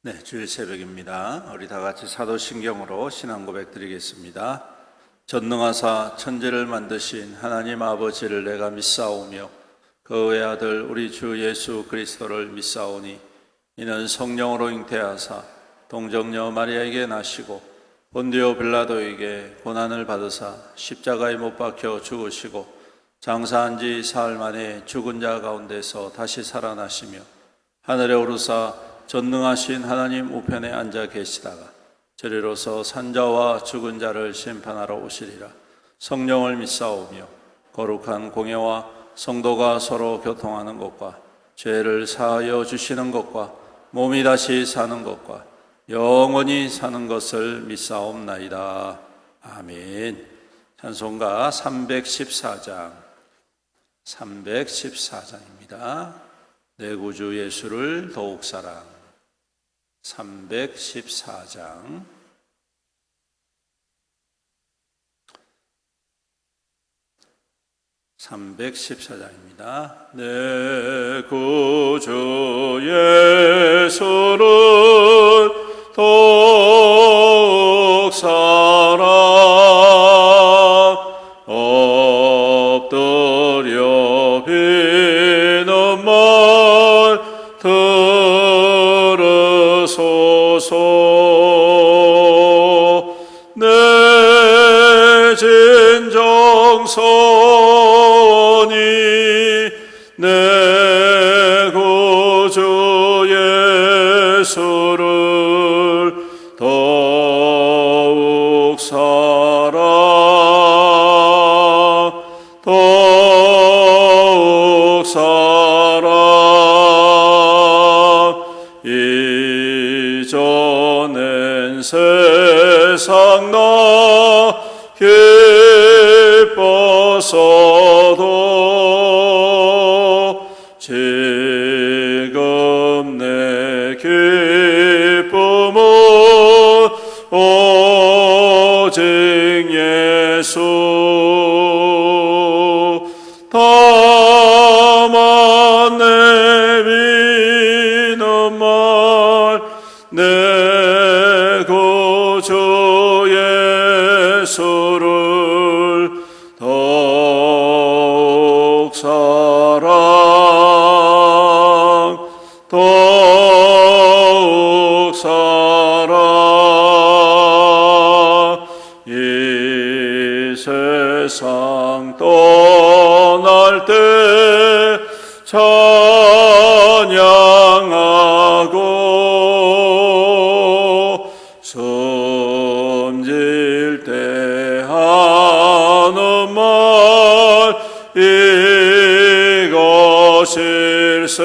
네, 주일 새벽입니다. 우리 다 같이 사도신경으로 신앙 고백 드리겠습니다. 전능하사 천지를 만드신 하나님 아버지를 내가 믿사오며 그 외아들 우리 주 예수 그리스도를 믿사오니 이는 성령으로 잉태하사 동정녀 마리아에게 나시고 본디오 빌라도에게 고난을 받으사 십자가에 못 박혀 죽으시고 장사한 지 사흘 만에 죽은 자 가운데서 다시 살아나시며 하늘에 오르사 전능하신 하나님 우편에 앉아 계시다가 저리로서 산자와 죽은 자를 심판하러 오시리라. 성령을 믿사오며 거룩한 공예와 성도가 서로 교통하는 것과 죄를 사하여 주시는 것과 몸이 다시 사는 것과 영원히 사는 것을 믿사옵나이다. 아멘. 찬송가 314장입니다. 내 구주 예수를 더욱 사랑. 314장. 내 구주 예수를 더욱 사랑. 엎드려 비는 말 들으소서. 내 진정선이 내 구주 예수를 더욱 사랑. 더욱 사랑. 이전엔 세상 나 기뻤어도 지금 내 기쁨은 오직 예수. 다만 내미는 말 내 구주 예수를 더욱 사랑. 더욱 사랑. 이 세상 떠날 때 찬양하고 숨질 때 하는 말 이것일세.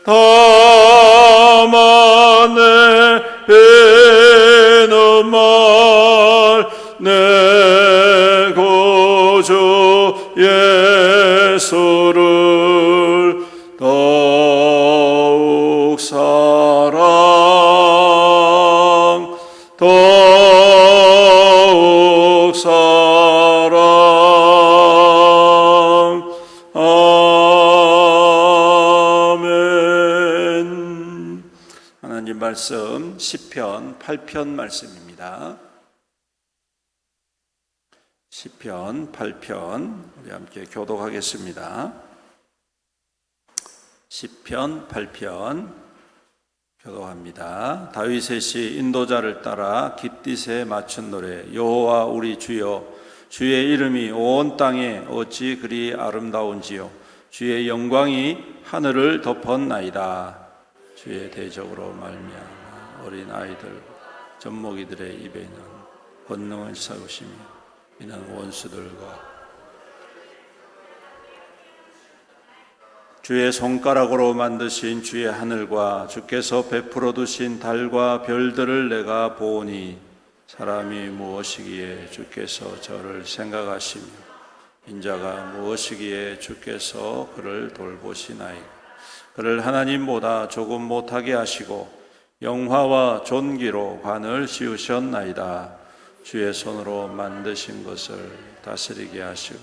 다만 내비는 말 내 구주 예수를 더욱 사랑. 더욱 사랑. 아멘. 하나님 말씀 시편 8편 말씀입니다. 시편 8편 우리 함께 교독하겠습니다. 시편 8편 교독합니다. 다윗의 시 인도자를 따라 깃딧에 맞춘 노래. 여호와 우리 주여, 주의 이름이 온 땅에 어찌 그리 아름다운지요. 주의 영광이 하늘을 덮었나이다. 주의 대적으로 말미암아 어린 아이들 젖먹이들의 입에 있는 권능을 세우시며 이는 원수들과 주의 손가락으로 만드신 주의 하늘과 주께서 베풀어 두신 달과 별들을 내가 보오니 사람이 무엇이기에 주께서 저를 생각하시며 인자가 무엇이기에 주께서 그를 돌보시나이까. 그를 하나님보다 조금 못하게 하시고 영화와 존귀로 관을 씌우셨나이다. 주의 손으로 만드신 것을 다스리게 하시고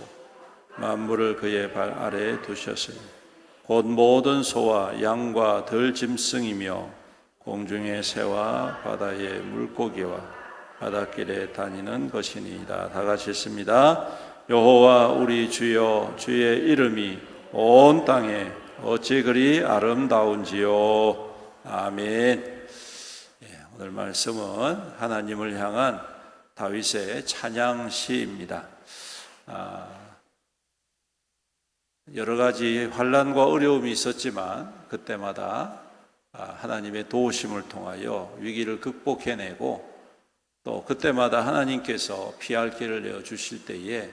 만물을 그의 발 아래에 두셨으니 곧 모든 소와 양과 들짐승이며 공중의 새와 바다의 물고기와 바닷길에 다니는 것이니이다. 다 같이 읽습니다. 여호와 우리 주여, 주의 이름이 온 땅에 어찌 그리 아름다운지요. 아멘. 오늘 말씀은 하나님을 향한 다윗의 찬양 시입니다. 여러 가지 환난과 어려움이 있었지만 그때마다 하나님의 도우심을 통하여 위기를 극복해내고 또 그때마다 하나님께서 피할 길을 내어주실 때에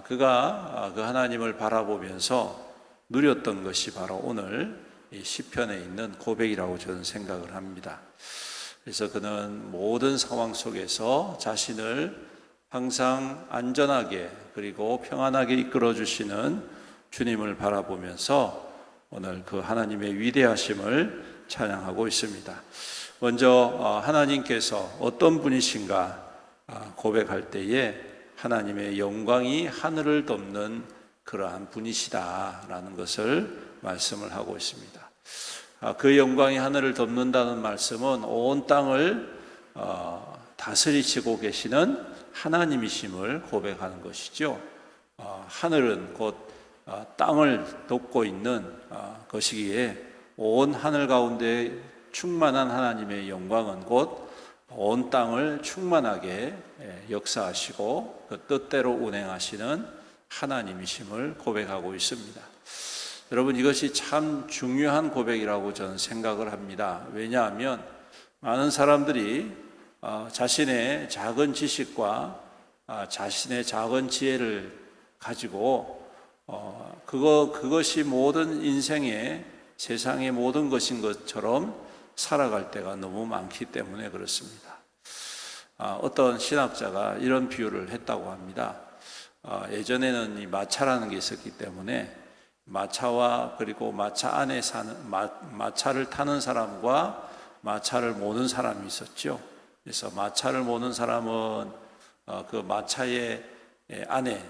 그가 그 하나님을 바라보면서 누렸던 것이 바로 오늘 이 시편에 있는 고백이라고 저는 생각을 합니다. 그래서 그는 모든 상황 속에서 자신을 항상 안전하게 그리고 평안하게 이끌어 주시는 주님을 바라보면서 오늘 그 하나님의 위대하심을 찬양하고 있습니다. 먼저 하나님께서 어떤 분이신가 고백할 때에 하나님의 영광이 하늘을 덮는 그러한 분이시다라는 것을 말씀을 하고 있습니다. 그 영광이 하늘을 덮는다는 말씀은 온 땅을 다스리시고 계시는 하나님이심을 고백하는 것이죠. 하늘은 곧 땅을 덮고 있는 것이기에 온 하늘 가운데 충만한 하나님의 영광은 곧 온 땅을 충만하게 역사하시고 그 뜻대로 운행하시는 하나님이심을 고백하고 있습니다. 여러분, 이것이 참 중요한 고백이라고 저는 생각을 합니다. 왜냐하면 많은 사람들이 자신의 작은 지식과 자신의 작은 지혜를 가지고 그것이 모든 인생의 세상의 모든 것인 것처럼 살아갈 때가 너무 많기 때문에 그렇습니다. 어떤 신학자가 이런 비유를 했다고 합니다. 예전에는 이 마차라는 게 있었기 때문에 마차와 그리고 마차 안에 사는 마차를 타는 사람과 마차를 모는 사람이 있었죠. 그래서 마차를 모는 사람은 그 마차의 안에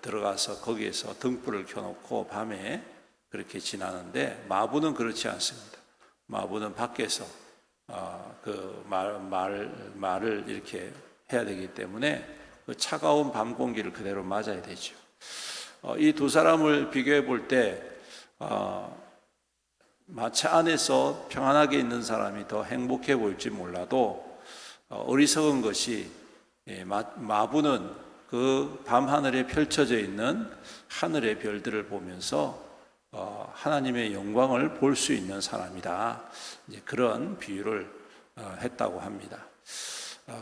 들어가서 거기에서 등불을 켜놓고 밤에 그렇게 지나는데 마부는 그렇지 않습니다. 마부는 밖에서 그 말을 이렇게 해야 되기 때문에 그 차가운 밤 공기를 그대로 맞아야 되죠. 이 두 사람을 비교해 볼 때 마차 안에서 평안하게 있는 사람이 더 행복해 보일지 몰라도 어리석은 것이 마부는 그 밤하늘에 펼쳐져 있는 하늘의 별들을 보면서 하나님의 영광을 볼 수 있는 사람이다. 이제 그런 비유를 했다고 합니다.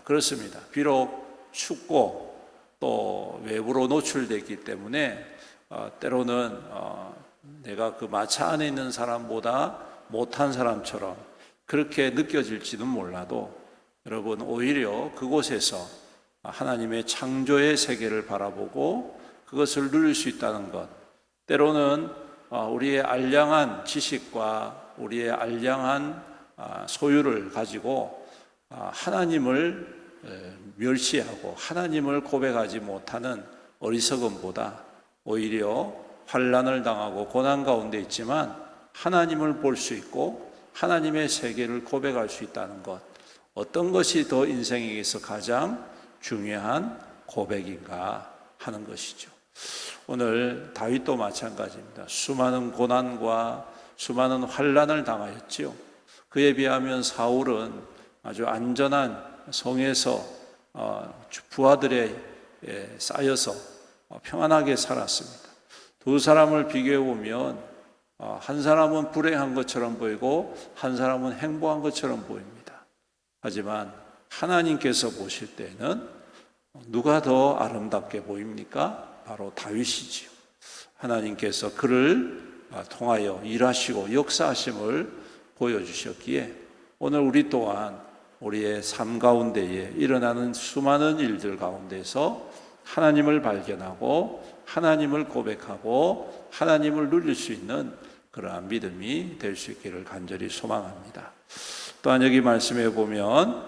그렇습니다. 비록 춥고 또 외부로 노출됐기 때문에 때로는 내가 그 마차 안에 있는 사람보다 못한 사람처럼 그렇게 느껴질지는 몰라도 여러분, 오히려 그곳에서 하나님의 창조의 세계를 바라보고 그것을 누릴 수 있다는 것, 때로는 우리의 알량한 지식과 우리의 알량한 소유를 가지고 하나님을 멸시하고 하나님을 고백하지 못하는 어리석음보다 오히려 환난을 당하고 고난 가운데 있지만 하나님을 볼 수 있고 하나님의 세계를 고백할 수 있다는 것, 어떤 것이 더 인생에서 가장 중요한 고백인가 하는 것이죠. 오늘 다윗도 마찬가지입니다. 수많은 고난과 수많은 환난을 당하였지요. 그에 비하면 사울은 아주 안전한 성에서 부하들에 쌓여서 평안하게 살았습니다. 두 사람을 비교해 보면 한 사람은 불행한 것처럼 보이고 한 사람은 행복한 것처럼 보입니다. 하지만 하나님께서 보실 때는 누가 더 아름답게 보입니까? 바로 다윗이지요. 하나님께서 그를 통하여 일하시고 역사하심을 보여주셨기에 오늘 우리 또한 우리의 삶 가운데에 일어나는 수많은 일들 가운데서 하나님을 발견하고 하나님을 고백하고 하나님을 누릴 수 있는 그러한 믿음이 될 수 있기를 간절히 소망합니다. 또한 여기 말씀해 보면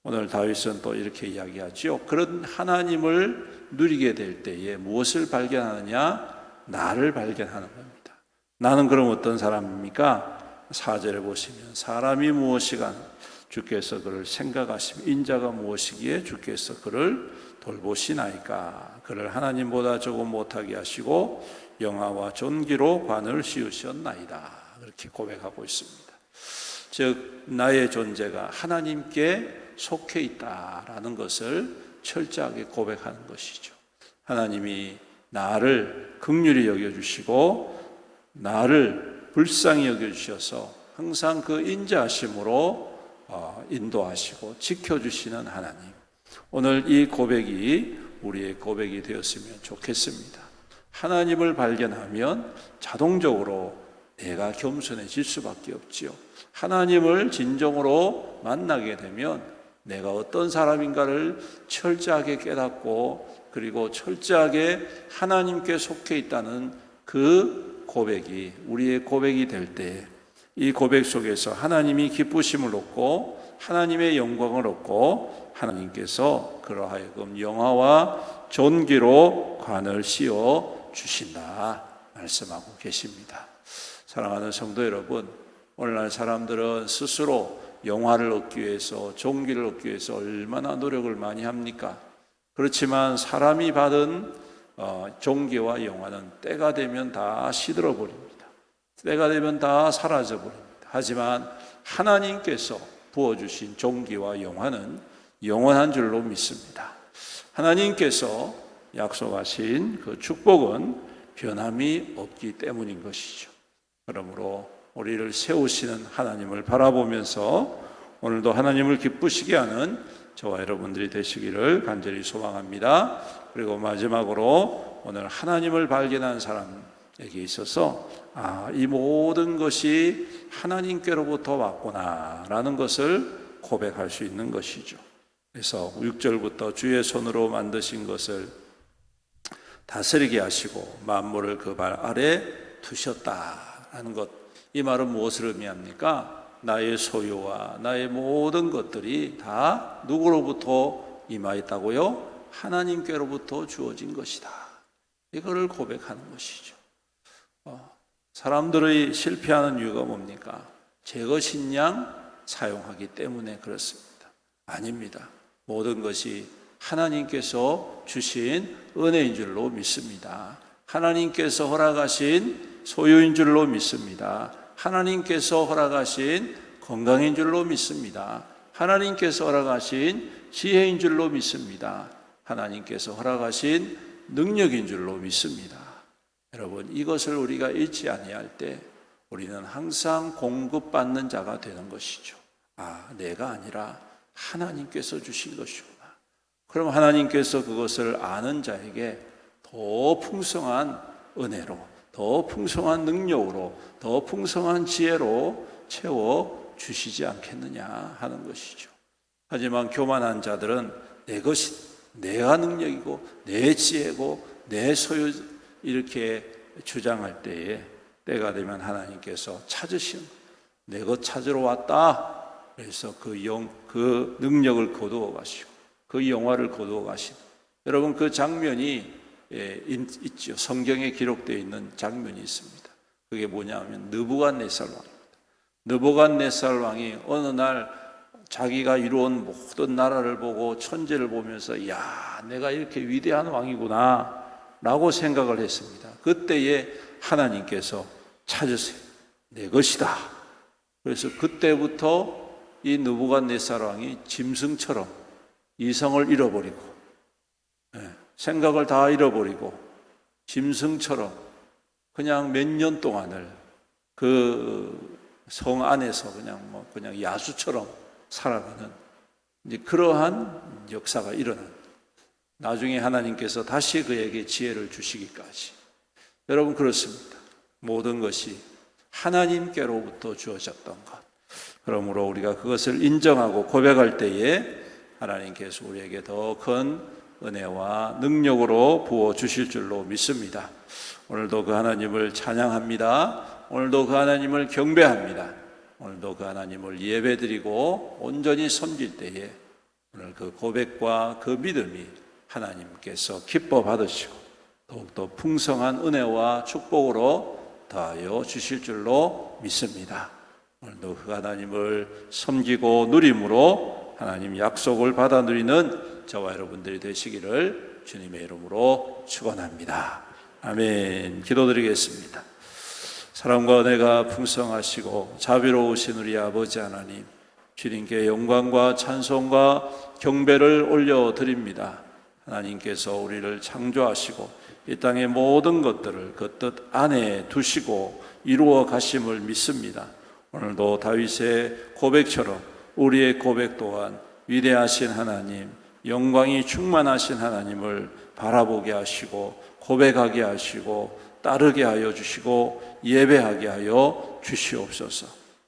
오늘 다윗은 또 이렇게 이야기하죠. 그런 하나님을 누리게 될 때에 무엇을 발견하느냐? 나를 발견하는 겁니다. 나는 그럼 어떤 사람입니까? 4절에 보시면 사람이 무엇이간 주께서 그를 생각하시며 인자가 무엇이기에 주께서 그를 돌보시나이까. 그를 하나님보다 조금 못하게 하시고 영화와 존귀로 관을 씌우셨나이다. 그렇게 고백하고 있습니다. 즉 나의 존재가 하나님께 속해 있다라는 것을 철저하게 고백하는 것이죠. 하나님이 나를 긍휼히 여겨주시고 나를 불쌍히 여겨주셔서 항상 그 인자하심으로 인도하시고 지켜주시는 하나님. 오늘 이 고백이 우리의 고백이 되었으면 좋겠습니다. 하나님을 발견하면 자동적으로 내가 겸손해질 수밖에 없지요. 하나님을 진정으로 만나게 되면 내가 어떤 사람인가를 철저하게 깨닫고 그리고 철저하게 하나님께 속해 있다는 그 고백이 우리의 고백이 될 때 이 고백 속에서 하나님이 기쁘심을 얻고 하나님의 영광을 얻고 하나님께서 그러하여금 영화와 존귀로 관을 씌워 주신다 말씀하고 계십니다. 사랑하는 성도 여러분, 오늘날 사람들은 스스로 영화를 얻기 위해서 존귀를 얻기 위해서 얼마나 노력을 많이 합니까? 그렇지만 사람이 받은 존귀와 영화는 때가 되면 다 시들어 버립니다. 때가 되면 다 사라져 버립니다. 하지만 하나님께서 부어주신 존귀와 영화는 영원한 줄로 믿습니다. 하나님께서 약속하신 그 축복은 변함이 없기 때문인 것이죠. 그러므로 우리를 세우시는 하나님을 바라보면서 오늘도 하나님을 기쁘시게 하는 저와 여러분들이 되시기를 간절히 소망합니다. 그리고 마지막으로 오늘 하나님을 발견한 사람에게 있어서 이 모든 것이 하나님께로부터 왔구나라는 것을 고백할 수 있는 것이죠. 그래서 6절부터 주의 손으로 만드신 것을 다스리게 하시고 만물을 그 발 아래 두셨다라는 것. 이 말은 무엇을 의미합니까? 나의 소유와 나의 모든 것들이 다 누구로부터 임하였다고요? 하나님께로부터 주어진 것이다. 이거를 고백하는 것이죠. 사람들의 실패하는 이유가 뭡니까? 제 것인 양 사용하기 때문에 그렇습니다. 아닙니다. 모든 것이 하나님께서 주신 은혜인 줄로 믿습니다. 하나님께서 허락하신 소유인 줄로 믿습니다. 하나님께서 허락하신 건강인 줄로 믿습니다. 하나님께서 허락하신 지혜인 줄로 믿습니다. 하나님께서 허락하신 능력인 줄로 믿습니다. 여러분, 이것을 우리가 잊지 아니할 때 우리는 항상 공급받는 자가 되는 것이죠. 내가 아니라 하나님께서 주신 것이구나. 그럼 하나님께서 그것을 아는 자에게 더 풍성한 은혜로, 더 풍성한 능력으로, 더 풍성한 지혜로 채워 주시지 않겠느냐 하는 것이죠. 하지만 교만한 자들은 내 것이 내가 능력이고 내 지혜고 내 소유 이렇게 주장할 때가 되면 하나님께서 찾으신 내 것 찾으러 왔다. 그래서 그 능력을 거두어 가시고 그 영화를 거두어 가시고 여러분 그 장면이 있죠. 성경에 기록되어 있는 장면이 있습니다. 그게 뭐냐면 느부갓네살 왕입니다. 느부갓네살 왕이 어느 날 자기가 이루은 모든 나라를 보고 천재를 보면서 내가 이렇게 위대한 왕이구나 라고 생각을 했습니다. 그때에 하나님께서 찾으세요. 내 것이다. 그래서 그때부터 이 느부갓네살 왕이 짐승처럼 이성을 잃어버리고 생각을 다 잃어버리고 짐승처럼 그냥 몇 년 동안을 그 성 안에서 그냥 야수처럼 살아가는 이제 그러한 역사가 일어난. 나중에 하나님께서 다시 그에게 지혜를 주시기까지. 여러분 그렇습니다. 모든 것이 하나님께로부터 주어졌던 것. 그러므로 우리가 그것을 인정하고 고백할 때에 하나님께서 우리에게 더 큰 은혜와 능력으로 부어 주실 줄로 믿습니다. 오늘도 그 하나님을 찬양합니다. 오늘도 그 하나님을 경배합니다. 오늘도 그 하나님을 예배드리고 온전히 섬길 때에 오늘 그 고백과 그 믿음이 하나님께서 기뻐 받으시고 더욱더 풍성한 은혜와 축복으로 더하여 주실 줄로 믿습니다. 오늘도 그 하나님을 섬기고 누림으로 하나님 약속을 받아 누리는 저와 여러분들이 되시기를 주님의 이름으로 축원합니다. 아멘. 기도드리겠습니다. 사랑과 은혜가 풍성하시고 자비로우신 우리 아버지 하나님, 주님께 영광과 찬송과 경배를 올려드립니다. 하나님께서 우리를 창조하시고 이 땅의 모든 것들을 그 뜻 안에 두시고 이루어 가심을 믿습니다. 오늘도 다윗의 고백처럼 우리의 고백 또한 위대하신 하나님, 영광이 충만하신 하나님을 바라보게 하시고 고백하게 하시고 따르게 하여 주시고 예배하게 하여 주시옵소서.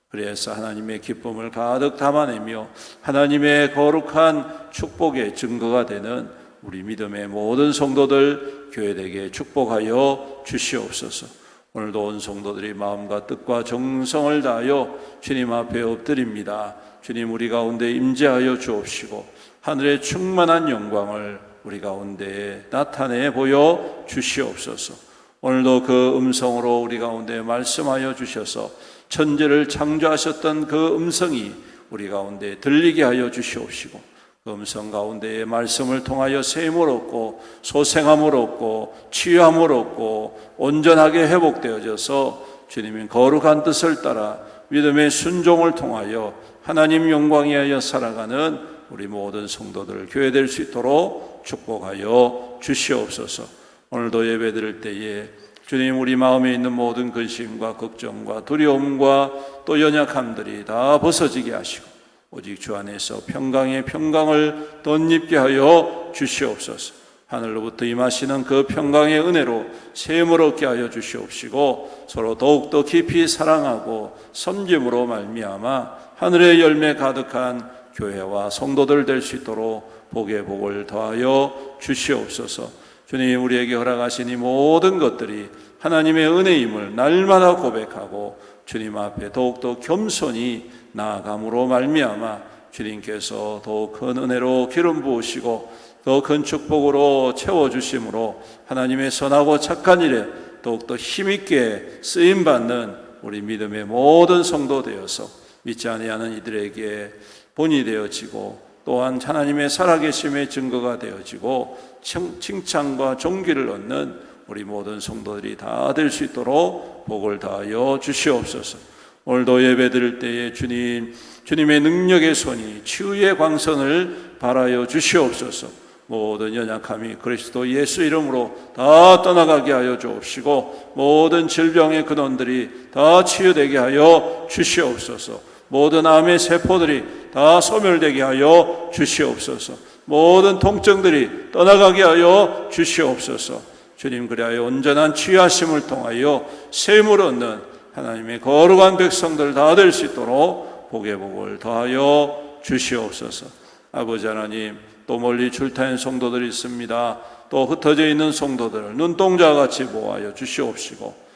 그래서 하나님의 기쁨을 가득 담아내며 하나님의 거룩한 축복의 증거가 되는 우리 믿음의 모든 성도들 교회되게 축복하여 주시옵소서. 오늘도 온 성도들이 마음과 뜻과 정성을 다하여 주님 앞에 엎드립니다. 주님, 우리 가운데 임재하여 주옵시고 하늘의 충만한 영광을 우리 가운데에 나타내 보여 주시옵소서. 오늘도 그 음성으로 우리 가운데 말씀하여 주셔서 천지를 창조하셨던 그 음성이 우리 가운데 들리게 하여 주시옵시고 그 음성 가운데의 말씀을 통하여 셈을 얻고 소생함을 얻고 치유함을 얻고 온전하게 회복되어져서 주님의 거룩한 뜻을 따라 믿음의 순종을 통하여 하나님 영광에 하여 살아가는 우리 모든 성도들 교회될 수 있도록 축복하여 주시옵소서. 오늘도 예배 드릴 때에 주님, 우리 마음에 있는 모든 근심과 걱정과 두려움과 또 연약함들이 다 벗어지게 하시고 오직 주 안에서 평강의 평강을 덧입게 하여 주시옵소서. 하늘로부터 임하시는 그 평강의 은혜로 셈을 얻게 하여 주시옵시고 서로 더욱더 깊이 사랑하고 섬김으로 말미암아 하늘의 열매 가득한 교회와 성도들 될 수 있도록 복의 복을 더하여 주시옵소서. 주님, 우리에게 허락하신 이 모든 것들이 하나님의 은혜임을 날마다 고백하고 주님 앞에 더욱더 겸손히 나아감으로 말미암아 주님께서 더욱 큰 은혜로 기름 부으시고 더 큰 축복으로 채워주심으로 하나님의 선하고 착한 일에 더욱더 힘있게 쓰임받는 우리 믿음의 모든 성도 되어서 믿지 아니하는 이들에게 본이 되어지고 또한 하나님의 살아계심의 증거가 되어지고 칭찬과 존귀를 얻는 우리 모든 성도들이 다 될 수 있도록 복을 다하여 주시옵소서. 오늘도 예배 드릴 때에 주님의 능력의 손이 치유의 광선을 발하여 주시옵소서. 모든 연약함이 그리스도 예수 이름으로 다 떠나가게 하여 주옵시고 모든 질병의 근원들이 다 치유되게 하여 주시옵소서. 모든 암의 세포들이 다 소멸되게 하여 주시옵소서. 모든 통증들이 떠나가게 하여 주시옵소서. 주님, 그리하여 온전한 치유하심을 통하여 셈을 얻는 하나님의 거룩한 백성들 다 될 수 있도록 복의 복을 더하여 주시옵소서. 아버지 하나님, 또 멀리 출타한 성도들이 있습니다. 또 흩어져 있는 성도들을 눈동자와 같이 모아여 주시옵시고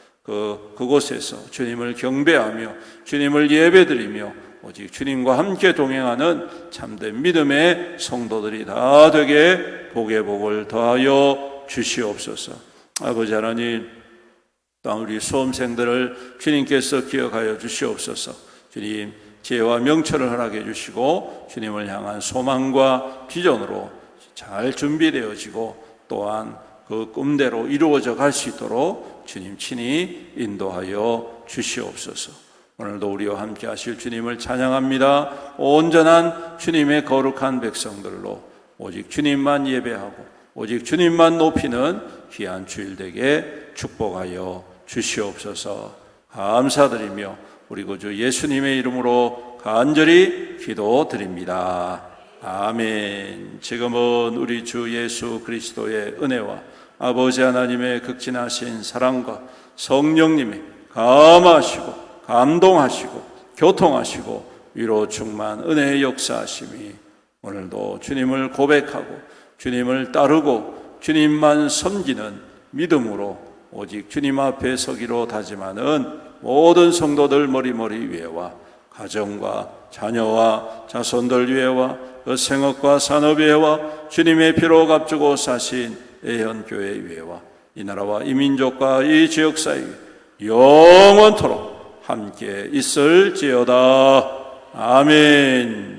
그곳에서 주님을 경배하며 주님을 예배드리며 오직 주님과 함께 동행하는 참된 믿음의 성도들이 다 되게 복의 복을 더하여 주시옵소서. 아버지 하나님, 또한 우리 수험생들을 주님께서 기억하여 주시옵소서. 주님, 지혜와 명철을 허락해 주시고 주님을 향한 소망과 비전으로 잘 준비되어지고 또한 그 꿈대로 이루어져 갈 수 있도록 주님 친히 인도하여 주시옵소서. 오늘도 우리와 함께 하실 주님을 찬양합니다. 온전한 주님의 거룩한 백성들로 오직 주님만 예배하고 오직 주님만 높이는 귀한 주일 되게 축복하여 주시옵소서. 감사드리며 우리 구주 예수님의 이름으로 간절히 기도드립니다. 아멘. 지금은 우리 주 예수 그리스도의 은혜와 아버지 하나님의 극진하신 사랑과 성령님의 감하시고 감동하시고 교통하시고 위로 충만 은혜의 역사하심이 오늘도 주님을 고백하고 주님을 따르고 주님만 섬기는 믿음으로 오직 주님 앞에 서기로 다짐하는 모든 성도들 머리머리 위에와 가정과 자녀와 자손들 위에와 그 생업과 산업 위에와 주님의 피로 값주고 사신 애현교회 위에와 이 나라와 이 민족과 이 지역 사이에 영원토록 함께 있을지어다. 아멘.